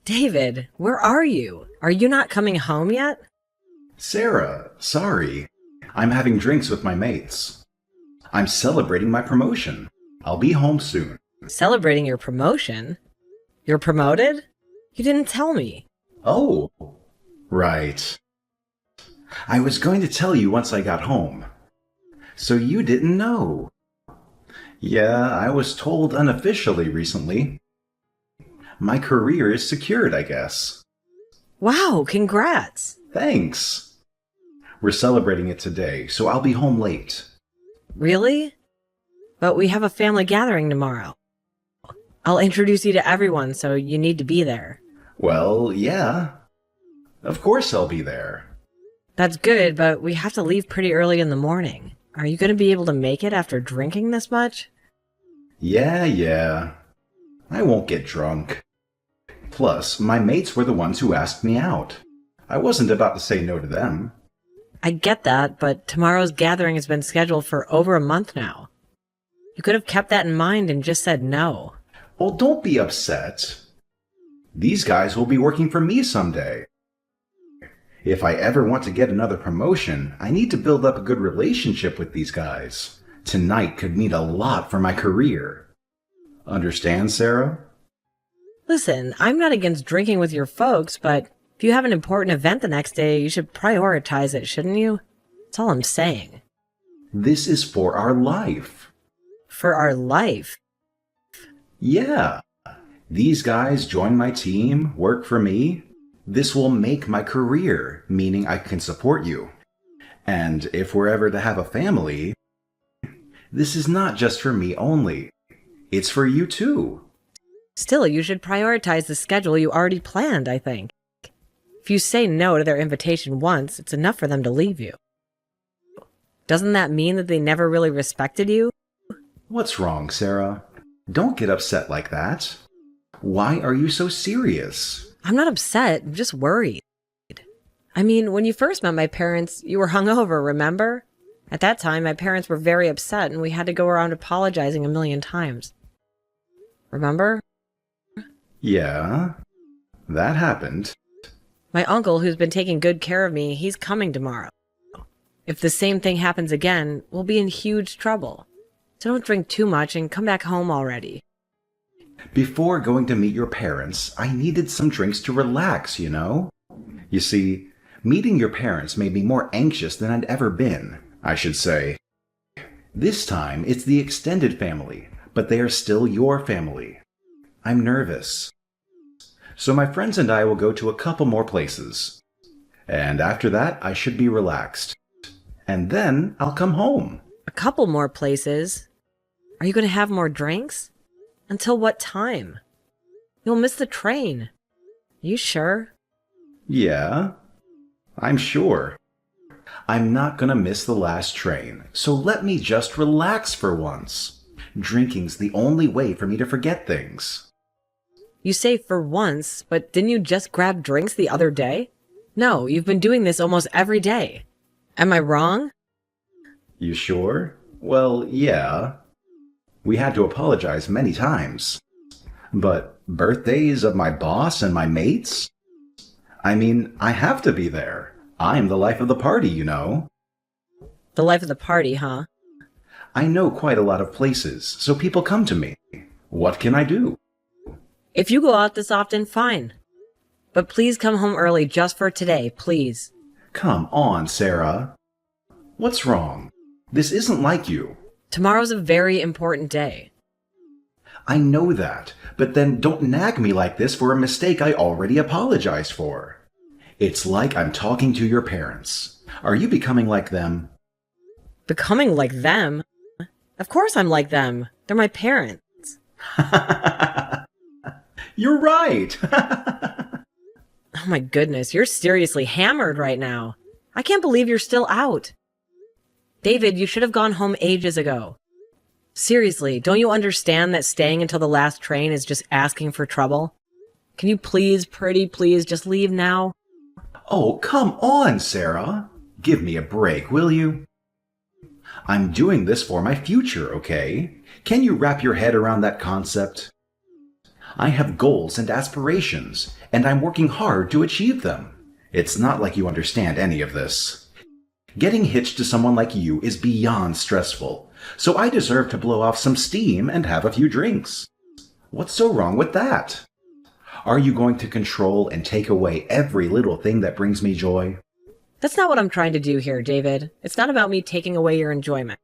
David, where are you? Are you not coming home yet? Sarah, sorry. I'm having drinks with my mates. I'm celebrating my promotion. I'll be home soon. Celebrating your promotion? You're promoted? You didn't tell me. Oh, right. I was going to tell you once I got home. So you didn't know. Yeah, I was told unofficially recently. My career is secured, I guess. Wow, congrats. Thanks. We're celebrating it today, so I'll be home late. Really? But we have a family gathering tomorrow. I'll introduce you to everyone, so you need to be there. Well, yeah. Of course I'll be there. That's good, but we have to leave pretty early in the morning. Are you going to be able to make it after drinking this much? Yeah. I won't get drunk. Plus, my mates were the ones who asked me out. I wasn't about to say no to them. I get that, but tomorrow's gathering has been scheduled for over a month now. You could have kept that in mind and just said no. Well, don't be upset. These guys will be working for me someday. If I ever want to get another promotion, I need to build up a good relationship with these guys. Tonight could mean a lot for my career. Understand, Sarah? Listen, I'm not against drinking with your folks, but if you have an important event the next day, you should prioritize it, shouldn't you? That's all I'm saying. This is for our life. For our life? Yeah. These guys join my team, work for me. This will make my career, meaning I can support you. And if we're ever to have a family, this is not just for me only. It's for you too. Still, you should prioritize the schedule you already planned, I think. If you say no to their invitation once, it's enough for them to leave you. Doesn't that mean that they never really respected you? What's wrong, Sarah? Don't get upset like that. Why are you so serious? I'm not upset, I'm just worried. I mean, when you first met my parents, you were hungover, remember? At that time, my parents were very upset and we had to go around apologizing a million times. Remember? Yeah, that happened. My uncle, who's been taking good care of me, he's coming tomorrow. If the same thing happens again, we'll be in huge trouble. So don't drink too much and come back home already. Before going to meet your parents, I needed some drinks to relax, you know? You see, meeting your parents made me more anxious than I'd ever been, I should say. This time, it's the extended family, but they are still your family. I'm nervous. So my friends and I will go to a couple more places. And after that, I should be relaxed. And then I'll come home. A couple more places? Are you going to have more drinks? Until what time? You'll miss the train. You sure? Yeah, I'm sure. I'm not gonna miss the last train, so let me just relax for once. Drinking's the only way for me to forget things. You say for once, but didn't you just grab drinks the other day? No, you've been doing this almost every day. Am I wrong? You sure? Well, yeah. We had to apologize many times. But birthdays of my boss and my mates? I mean, I have to be there. I'm the life of the party, you know. The life of the party, huh? I know quite a lot of places, so people come to me. What can I do? If you go out this often, fine. But please come home early just for today, please. Come on, Sarah. What's wrong? This isn't like you. Tomorrow's a very important day. I know that, but then don't nag me like this for a mistake I already apologized for. It's like I'm talking to your parents. Are you becoming like them? Becoming like them? Of course I'm like them. They're my parents. You're right. Oh my goodness, you're seriously hammered right now. I can't believe you're still out. David, you should have gone home ages ago. Seriously, don't you understand that staying until the last train is just asking for trouble? Can you please, pretty please, just leave now? Oh, come on, Sarah. Give me a break, will you? I'm doing this for my future, okay? Can you wrap your head around that concept? I have goals and aspirations, and I'm working hard to achieve them. It's not like you understand any of this. Getting hitched to someone like you is beyond stressful, so I deserve to blow off some steam and have a few drinks. What's so wrong with that? Are you going to control and take away every little thing that brings me joy? That's not what I'm trying to do here, David. It's not about me taking away your enjoyment.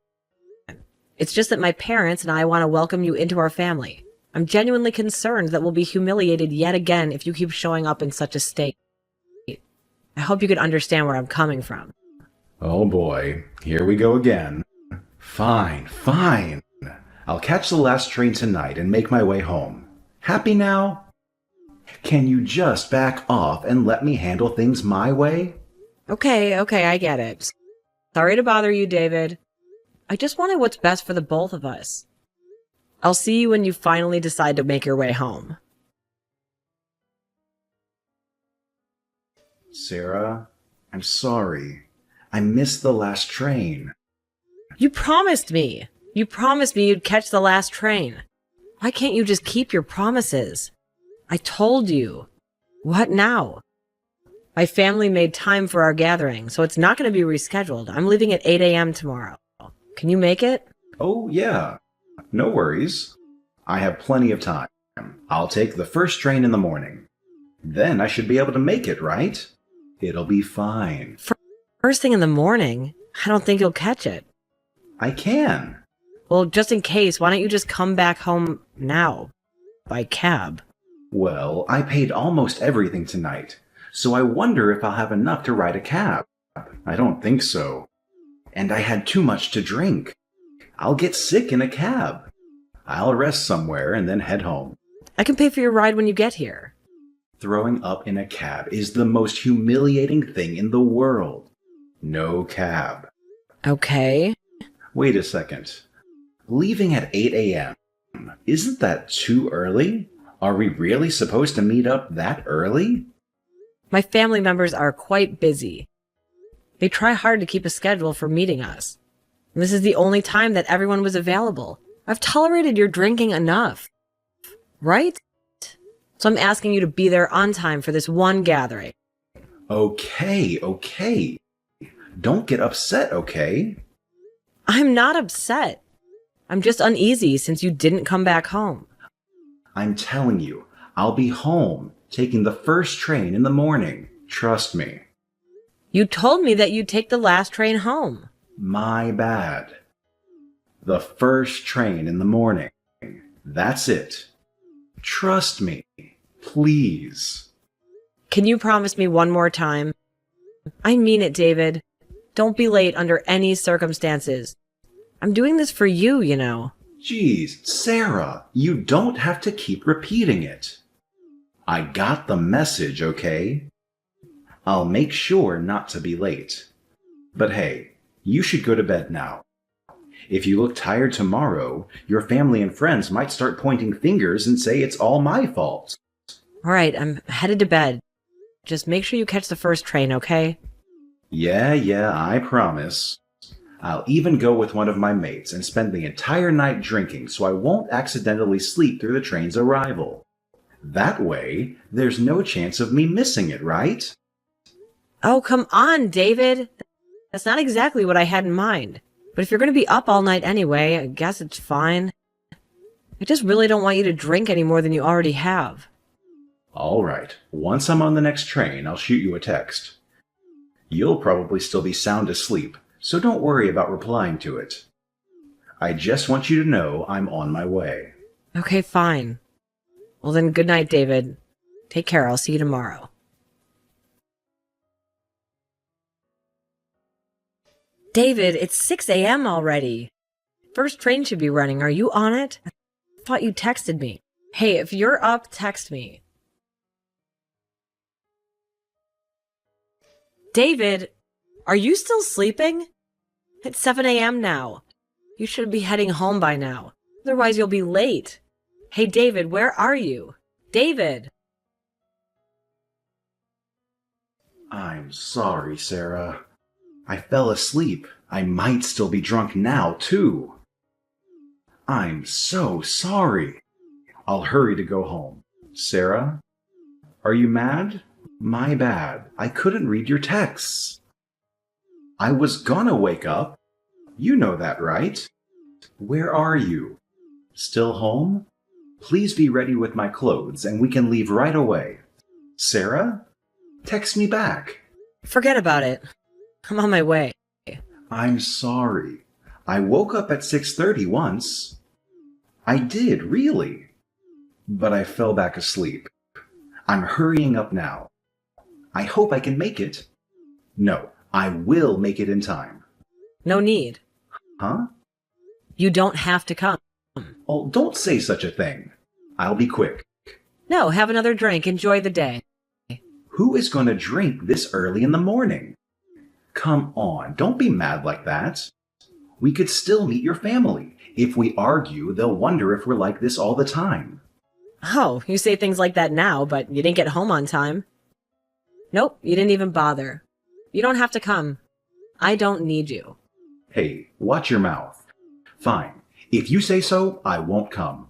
It's just that my parents and I want to welcome you into our family. I'm genuinely concerned that we'll be humiliated yet again if you keep showing up in such a state. I hope you can understand where I'm coming from. Oh boy, here we go again. Fine. I'll catch the last train tonight and make my way home. Happy now? Can you just back off and let me handle things my way? Okay, I get it. Sorry to bother you, David. I just wanted what's best for the both of us. I'll see you when you finally decide to make your way home. Sarah, I'm sorry. I missed the last train. You promised me. You promised me you'd catch the last train. Why can't you just keep your promises? I told you. What now? My family made time for our gathering, so it's not going to be rescheduled. I'm leaving at 8 a.m. tomorrow. Can you make it? Oh, yeah. No worries. I have plenty of time. I'll take the first train in the morning. Then I should be able to make it, right? It'll be fine. First thing in the morning? I don't think you'll catch it. I can. Well, just in case, why don't you just come back home now? By cab. Well, I paid almost everything tonight, so I wonder if I'll have enough to ride a cab. I don't think so. And I had too much to drink. I'll get sick in a cab. I'll rest somewhere and then head home. I can pay for your ride when you get here. Throwing up in a cab is the most humiliating thing in the world. No cab. Okay. Wait a second. Leaving at 8 a.m. Isn't that too early? Are we really supposed to meet up that early? My family members are quite busy. They try hard to keep a schedule for meeting us. And this is the only time that everyone was available. I've tolerated your drinking enough. Right? So I'm asking you to be there on time for this one gathering. Okay. Don't get upset, okay? I'm not upset. I'm just uneasy since you didn't come back home. I'm telling you, I'll be home, taking the first train in the morning. Trust me. You told me that you'd take the last train home. My bad. The first train in the morning. That's it. Trust me, please. Can you promise me one more time? I mean it, David. Don't be late under any circumstances. I'm doing this for you, you know. Geez, Sarah, you don't have to keep repeating it. I got the message, okay? I'll make sure not to be late. But hey, you should go to bed now. If you look tired tomorrow, your family and friends might start pointing fingers and say it's all my fault. All right, I'm headed to bed. Just make sure you catch the first train, okay? Yeah, I promise. I'll even go with one of my mates and spend the entire night drinking so I won't accidentally sleep through the train's arrival. That way, there's no chance of me missing it, right? Oh, come on, David. That's not exactly what I had in mind. But if you're going to be up all night anyway, I guess it's fine. I just really don't want you to drink any more than you already have. All right. Once I'm on the next train, I'll shoot you a text. You'll probably still be sound asleep, so don't worry about replying to it. I just want you to know I'm on my way. Okay, fine. Well then, good night, David. Take care. I'll see you tomorrow. David, it's 6 a.m. already. First train should be running. Are you on it? I thought you texted me. Hey, if you're up, text me. David, are you still sleeping? It's 7 a.m. now. You should be heading home by now. Otherwise, you'll be late. Hey, David, where are you? David! I'm sorry, Sarah. I fell asleep. I might still be drunk now, too. I'm so sorry. I'll hurry to go home. Sarah, are you mad? My bad. I couldn't read your texts. I was gonna wake up. You know that, right? Where are you? Still home? Please be ready with my clothes and we can leave right away. Sarah? Text me back. Forget about it. I'm on my way. I'm sorry. I woke up at 6:30 once. I did, really. But I fell back asleep. I'm hurrying up now. I hope I can make it. No, I will make it in time. No need. Huh? You don't have to come. Oh, don't say such a thing. I'll be quick. No, have another drink. Enjoy the day. Who is going to drink this early in the morning? Come on, don't be mad like that. We could still meet your family. If we argue, they'll wonder if we're like this all the time. Oh, you say things like that now, but you didn't get home on time. Nope, you didn't even bother. You don't have to come. I don't need you. Hey, watch your mouth. Fine. If you say so, I won't come.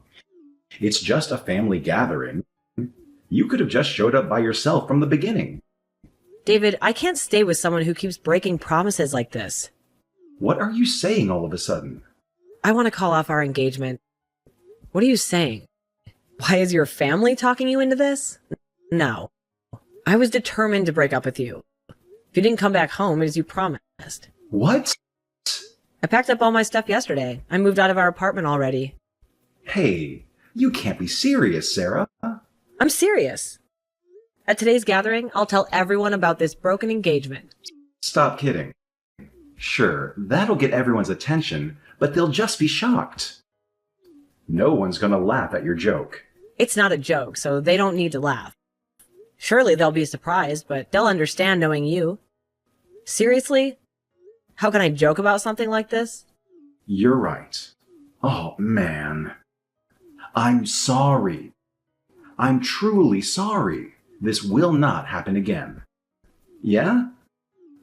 It's just a family gathering. You could have just showed up by yourself from the beginning. David, I can't stay with someone who keeps breaking promises like this. What are you saying all of a sudden? I want to call off our engagement. What are you saying? Why is your family talking you into this? No. I was determined to break up with you. If you didn't come back home as you promised. What? I packed up all my stuff yesterday. I moved out of our apartment already. Hey, you can't be serious, Sarah. I'm serious. At today's gathering, I'll tell everyone about this broken engagement. Stop kidding. Sure, that'll get everyone's attention, but they'll just be shocked. No one's gonna laugh at your joke. It's not a joke, so they don't need to laugh. Surely they'll be surprised, but they'll understand knowing you. Seriously? How can I joke about something like this? You're right. Oh, man. I'm sorry. I'm truly sorry. This will not happen again. Yeah?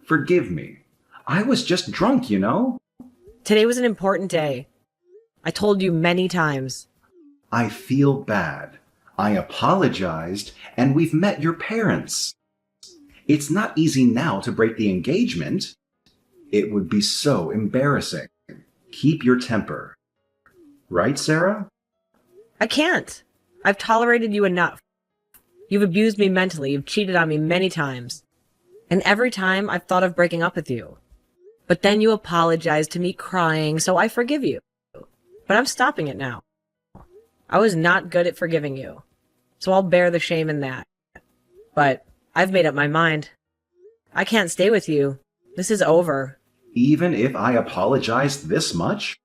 Forgive me. I was just drunk, you know? Today was an important day. I told you many times. I feel bad. I apologized, and we've met your parents. It's not easy now to break the engagement. It would be so embarrassing. Keep your temper. Right, Sarah? I can't. I've tolerated you enough. You've abused me mentally. You've cheated on me many times. And every time I've thought of breaking up with you. But then you apologized to me crying, so I forgive you. But I'm stopping it now. I was not good at forgiving you. So I'll bear the shame in that. But I've made up my mind. I can't stay with you. This is over. Even if I apologized this much?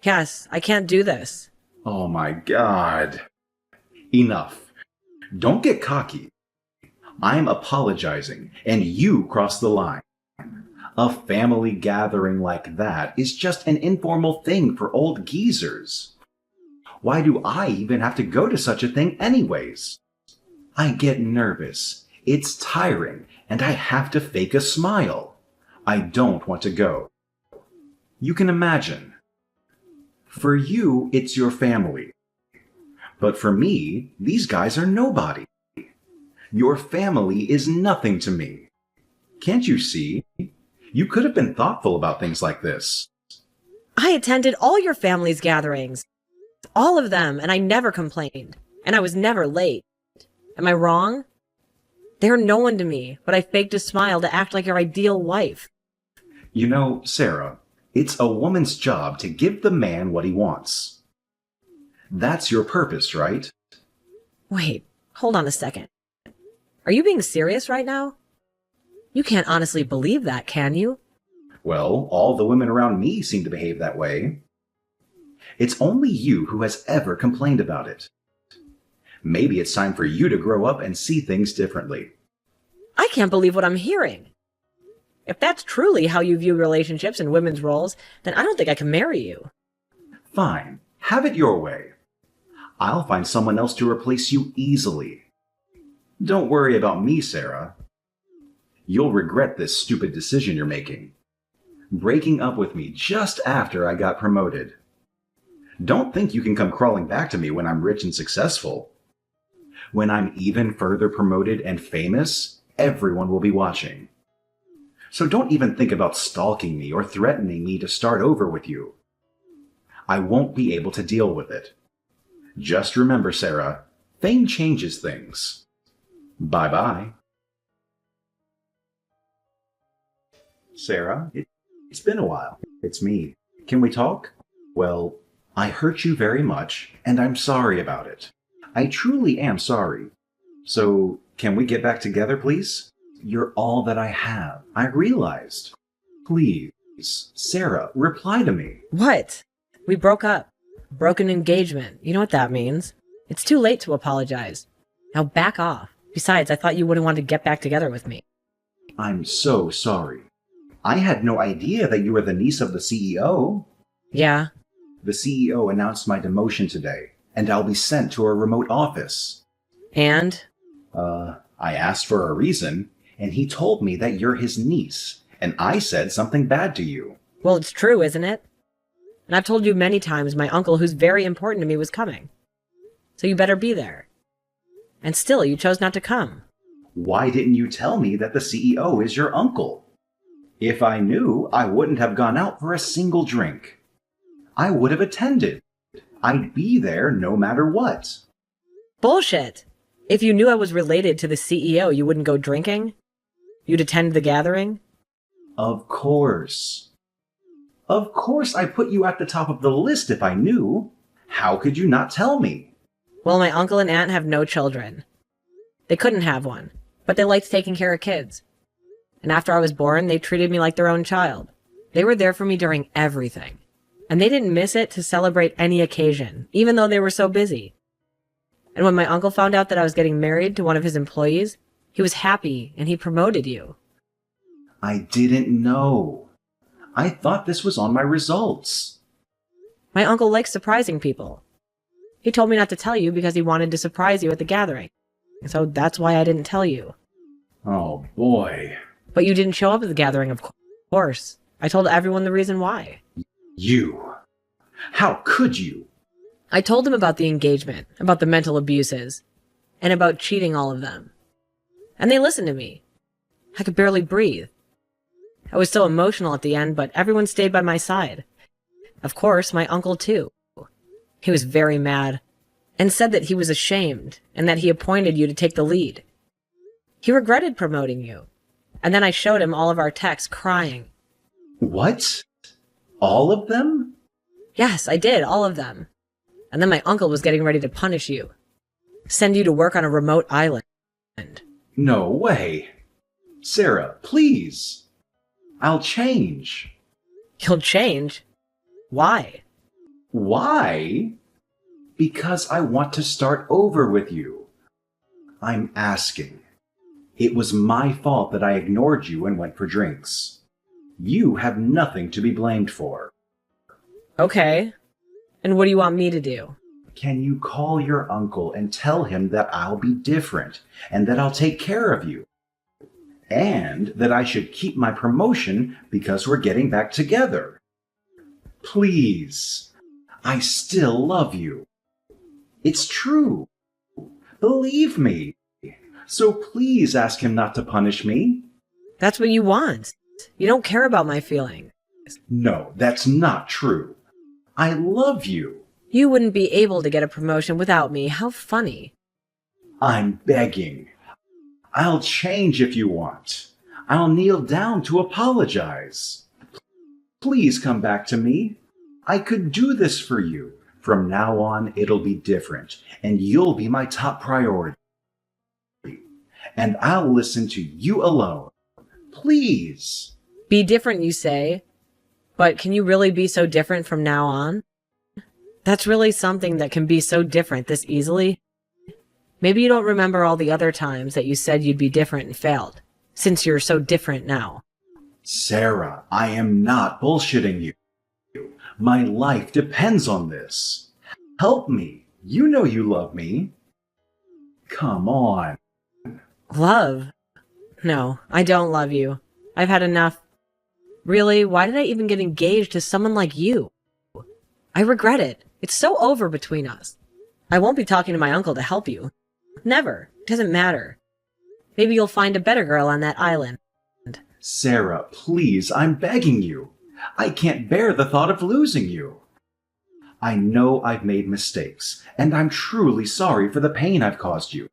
Yes, I can't do this. Oh my God. Enough. Don't get cocky. I'm apologizing, and you crossed the line. A family gathering like that is just an informal thing for old geezers. Why do I even have to go to such a thing anyways? I get nervous. It's tiring, and I have to fake a smile. I don't want to go. You can imagine. For you, it's your family. But for me, these guys are nobody. Your family is nothing to me. Can't you see? You could have been thoughtful about things like this. I attended all your family's gatherings. All of them, and I never complained. And I was never late. Am I wrong? They're no one to me, but I faked a smile to act like your ideal wife. You know, Sarah, it's a woman's job to give the man what he wants. That's your purpose, right? Wait, hold on a second. Are you being serious right now? You can't honestly believe that, can you? Well, all the women around me seem to behave that way. It's only you who has ever complained about it. Maybe it's time for you to grow up and see things differently. I can't believe what I'm hearing. If that's truly how you view relationships and women's roles, then I don't think I can marry you. Fine, have it your way. I'll find someone else to replace you easily. Don't worry about me, Sarah. You'll regret this stupid decision you're making. Breaking up with me just after I got promoted. Don't think you can come crawling back to me when I'm rich and successful. When I'm even further promoted and famous, everyone will be watching. So don't even think about stalking me or threatening me to start over with you. I won't be able to deal with it. Just remember, Sarah, fame changes things. Bye-bye. Sarah, it's been a while. It's me. Can we talk? Well, I hurt you very much, and I'm sorry about it. I truly am sorry. So, can we get back together, please? You're all that I have. I realized. Please, Sarah, reply to me. What? We broke up. Broken engagement. You know what that means. It's too late to apologize. Now back off. Besides, I thought you wouldn't want to get back together with me. I'm so sorry. I had no idea that you were the niece of the CEO. Yeah? The CEO announced my demotion today, and I'll be sent to a remote office. And? I asked for a reason, and he told me that you're his niece, and I said something bad to you. Well, it's true, isn't it? And I've told you many times my uncle, who's very important to me, was coming. So you better be there. And still, you chose not to come. Why didn't you tell me that the CEO is your uncle? If I knew, I wouldn't have gone out for a single drink. I would have attended. I'd be there no matter what. Bullshit! If you knew I was related to the CEO, you wouldn't go drinking? You'd attend the gathering? Of course. Of course I put you at the top of the list if I knew. How could you not tell me? Well, my uncle and aunt have no children. They couldn't have one, but they liked taking care of kids. And after I was born, they treated me like their own child. They were there for me during everything. And they didn't miss it to celebrate any occasion, even though they were so busy. And when my uncle found out that I was getting married to one of his employees, he was happy and he promoted you. I didn't know. I thought this was on my results. My uncle likes surprising people. He told me not to tell you because he wanted to surprise you at the gathering. So that's why I didn't tell you. Oh boy. But you didn't show up at the gathering, of course. I told everyone the reason why. You. How could you? I told them about the engagement, about the mental abuses, and about cheating all of them. And they listened to me. I could barely breathe. I was so emotional at the end, but everyone stayed by my side. Of course, my uncle too. He was very mad, and said that he was ashamed, and that he appointed you to take the lead. He regretted promoting you. And then I showed him all of our texts crying. What? All of them? Yes, I did, all of them. And then my uncle was getting ready to punish you. Send you to work on a remote island. No way. Sarah, please. I'll change. You'll change? Why? Why? Because I want to start over with you. I'm asking. It was my fault that I ignored you and went for drinks. You have nothing to be blamed for. Okay. And what do you want me to do? Can you call your uncle and tell him that I'll be different and that I'll take care of you? And that I should keep my promotion because we're getting back together. Please. I still love you. It's true. Believe me. So please ask him not to punish me. That's what you want. You don't care about my feelings. No, that's not true. I love you. You wouldn't be able to get a promotion without me. How funny. I'm begging. I'll change if you want. I'll kneel down to apologize. Please come back to me. I could do this for you. From now on, it'll be different, and you'll be my top priority. And I'll listen to you alone. Please. Be different, you say? But can you really be so different from now on? That's really something that can be so different this easily? Maybe you don't remember all the other times that you said you'd be different and failed, since you're so different now. Sarah, I am not bullshitting you. My life depends on this. Help me. You know you love me. Come on. Love? No, I don't love you. I've had enough. Really, why did I even get engaged to someone like you? I regret it. It's so over between us. I won't be talking to my uncle to help you. Never. It doesn't matter. Maybe you'll find a better girl on that island. Sarah, please, I'm begging you. I can't bear the thought of losing you. I know I've made mistakes, and I'm truly sorry for the pain I've caused you.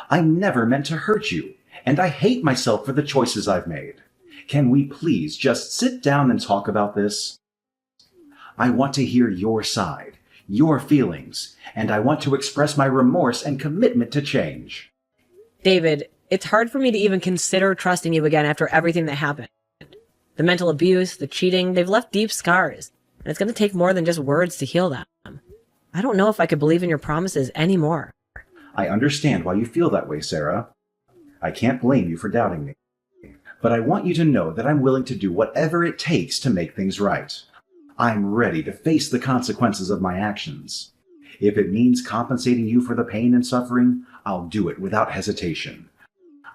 I never meant to hurt you, and I hate myself for the choices I've made. Can we please just sit down and talk about this? I want to hear your side, your feelings, and I want to express my remorse and commitment to change. David, it's hard for me to even consider trusting you again after everything that happened. The mental abuse, the cheating, they've left deep scars, and it's going to take more than just words to heal them. I don't know if I could believe in your promises anymore. I understand why you feel that way, Sarah. I can't blame you for doubting me. But I want you to know that I'm willing to do whatever it takes to make things right. I'm ready to face the consequences of my actions. If it means compensating you for the pain and suffering, I'll do it without hesitation.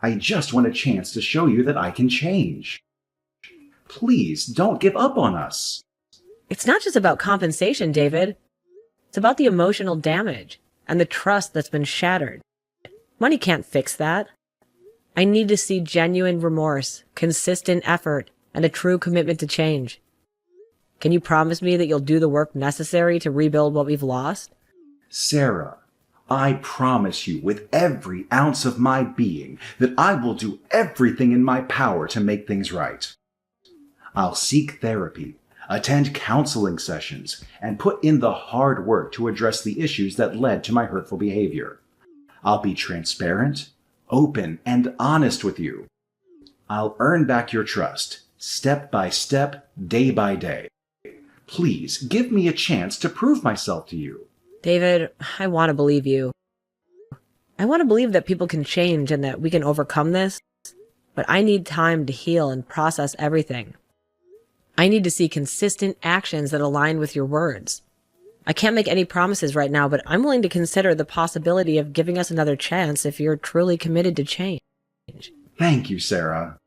I just want a chance to show you that I can change. Please don't give up on us. It's not just about compensation, David. It's about the emotional damage and the trust that's been shattered. Money can't fix that. I need to see genuine remorse, consistent effort, and a true commitment to change. Can you promise me that you'll do the work necessary to rebuild what we've lost? Sarah, I promise you with every ounce of my being that I will do everything in my power to make things right. I'll seek therapy, attend counseling sessions, and put in the hard work to address the issues that led to my hurtful behavior. I'll be transparent, open, and honest with you. I'll earn back your trust, step by step, day by day. Please give me a chance to prove myself to you. David, I want to believe you. I want to believe that people can change and that we can overcome this, but I need time to heal and process everything. I need to see consistent actions that align with your words. I can't make any promises right now, but I'm willing to consider the possibility of giving us another chance if you're truly committed to change. Thank you, Sarah.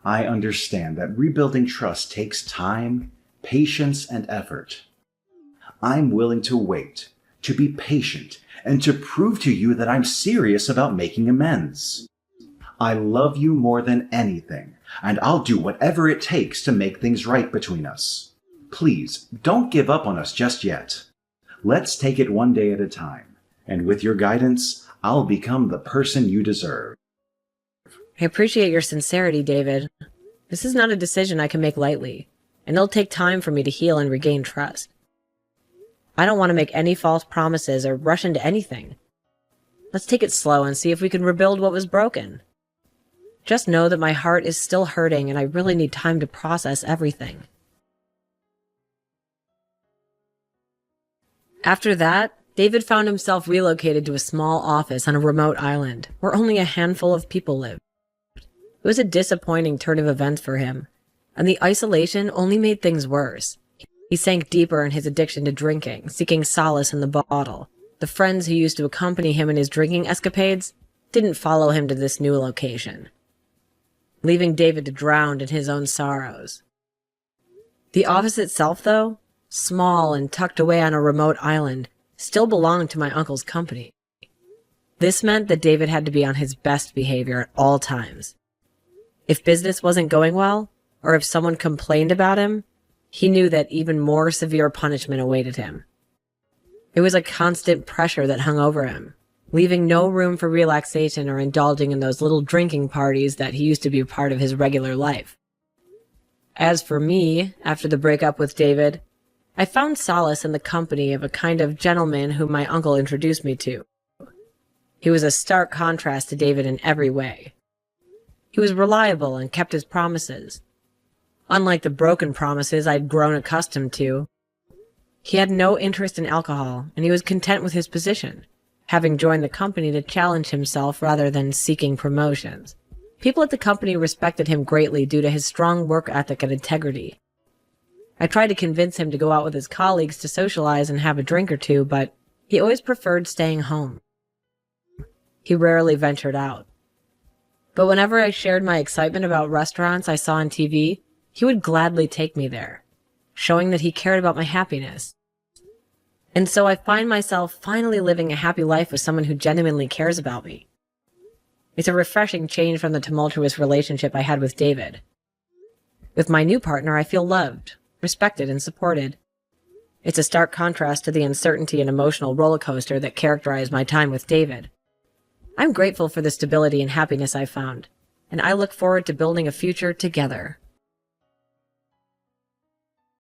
I understand that rebuilding trust takes time, patience, and effort. I'm willing to wait, to be patient, and to prove to you that I'm serious about making amends. I love you more than anything, and I'll do whatever it takes to make things right between us. Please, don't give up on us just yet. Let's take it one day at a time, and with your guidance, I'll become the person you deserve. I appreciate your sincerity, David. This is not a decision I can make lightly, and it'll take time for me to heal and regain trust. I don't want to make any false promises or rush into anything. Let's take it slow and see if we can rebuild what was broken. Just know that my heart is still hurting and I really need time to process everything. After that, David found himself relocated to a small office on a remote island where only a handful of people lived. It was a disappointing turn of events for him, and the isolation only made things worse. He sank deeper in his addiction to drinking, seeking solace in the bottle. The friends who used to accompany him in his drinking escapades didn't follow him to this new location, leaving David to drown in his own sorrows. The office itself, though, small and tucked away on a remote island, still belonged to my uncle's company. This meant that David had to be on his best behavior at all times. If business wasn't going well, or if someone complained about him, he knew that even more severe punishment awaited him. It was a constant pressure that hung over him, leaving no room for relaxation or indulging in those little drinking parties that he used to be a part of his regular life. As for me, after the breakup with David, I found solace in the company of a kind of gentleman whom my uncle introduced me to. He was a stark contrast to David in every way. He was reliable and kept his promises. Unlike the broken promises I'd grown accustomed to, he had no interest in alcohol, and he was content with his position, having joined the company to challenge himself rather than seeking promotions. People at the company respected him greatly due to his strong work ethic and integrity. I tried to convince him to go out with his colleagues to socialize and have a drink or two, but he always preferred staying home. He rarely ventured out. But whenever I shared my excitement about restaurants I saw on TV, he would gladly take me there. showing that he cared about my happiness. And so I find myself finally living a happy life with someone who genuinely cares about me. It's a refreshing change from the tumultuous relationship I had with David. With my new partner, I feel loved, respected, and supported. It's a stark contrast to the uncertainty and emotional roller coaster that characterized my time with David. I'm grateful for the stability and happiness I've found, and I look forward to building a future together.